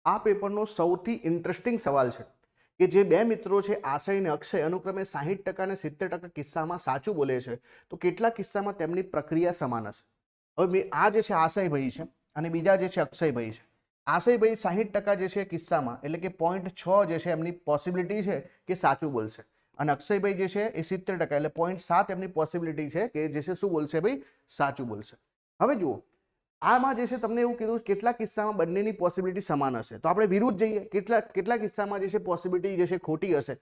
આ પેપરનો સૌથી ઇન્ટરેસ્ટિંગ સવાલ છે કે જે બે મિત્રો છે આશય અને અક્ષય અનુક્રમે 60% અને 70% કિસ્સામાં સાચું બોલે છે તો કેટલા કિસ્સામાં તેમની પ્રક્રિયા સમાન હશે. હવે આ જે છે આશયભાઈ છે અને બીજા જે છે અક્ષયભાઈ છે. આશયભાઈ 60% જે છે કિસ્સામાં એટલે કે 0.6 જે છે એમની પોસિબિલિટી છે કે સાચું બોલશે અને અક્ષયભાઈ જે છે એ 70% એટલે 0.7 એમની પોસિબિલિટી છે કે જે છે શું બોલશે ભાઈ, સાચું બોલશે. હવે જુઓ આમાં જે છે તમને એવું કીધું કેટલા કિસ્સામાં બંનેની પોસિબિલિટી સમાન હશે તો આપણે વિરુદ્ધ જઈએ. કેટલા કિસ્સામાં જે છે પોસિબિલિટી જે છે ખોટી હશે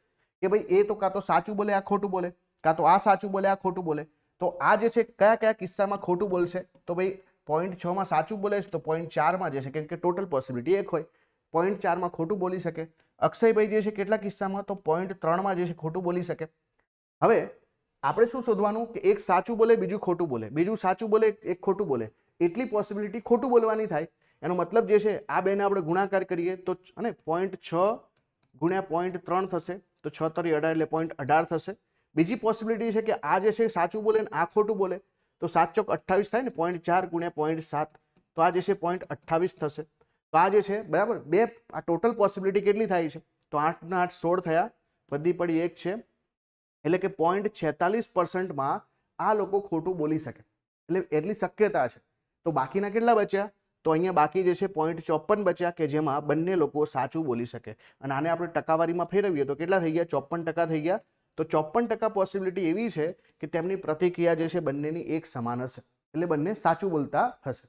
કે ભાઈ એ તો કાં તો સાચું બોલે આ ખોટું બોલે, કાં તો આ સાચું બોલે આ ખોટું બોલે. તો આ જે છે કયા કયા કિસ્સામાં ખોટું બોલશે તો ભાઈ 0.6 માં સાચું બોલે છે તો 0.4 માં જે છે કેમ કે ટોટલ પોસિબિલિટી 1 હોય 0.4 માં ખોટું બોલી શકે. અક્ષયભાઈ જે છે કેટલા કિસ્સામાં તો 0.3 માં જે છે ખોટું બોલી શકે. હવે આપણે શું શોધવાનું કે એક સાચું બોલે બીજું ખોટું બોલે, બીજું સાચું બોલે એક ખોટું બોલે, એટલી પોસિબિલિટી ખોટું બોલવાની થાય. એનો મતલબ જે છે આ બેને આપણે ગુણાકાર કરીએ તો અને 0.6 ગુણ્યા 0.3 થશે તો 6 તરી 18 એટલે 0.18 થશે. બીજી પોસિબિલિટી છે કે આ જે છે સાચું બોલે ને આ ખોટું બોલે તો 7 ચોક 28 થાય ને 0.4 ગુણ્યા 0.7 તો આ જે છે 0.28 થશે. તો આ જે છે બરાબર બે આ ટોટલ પોસિબિલિટી કેટલી થાય છે તો 8 ના 8 16 થયા, વધી પડી 1 છે એટલે કે 0.46% માં આ લોકો ખોટું બોલી શકે એટલે એટલી શક્યતા છે. તો બાકીના કેટલા બચ્યા તો અહીંયા બાકી જે છે 0.54 બચ્યા કે જેમાં બંને લોકો સાચું બોલી શકે અને આને આપણે ટકાવારીમાં ફેરવીએ તો કેટલા થઈ ગયા 54% થઈ ગયા. તો 54% પોસિબિલિટી એવી છે કે તેમની પ્રતિક્રિયા જે છે બંનેની એક સમાન હશે એટલે બંને સાચું બોલતા હશે.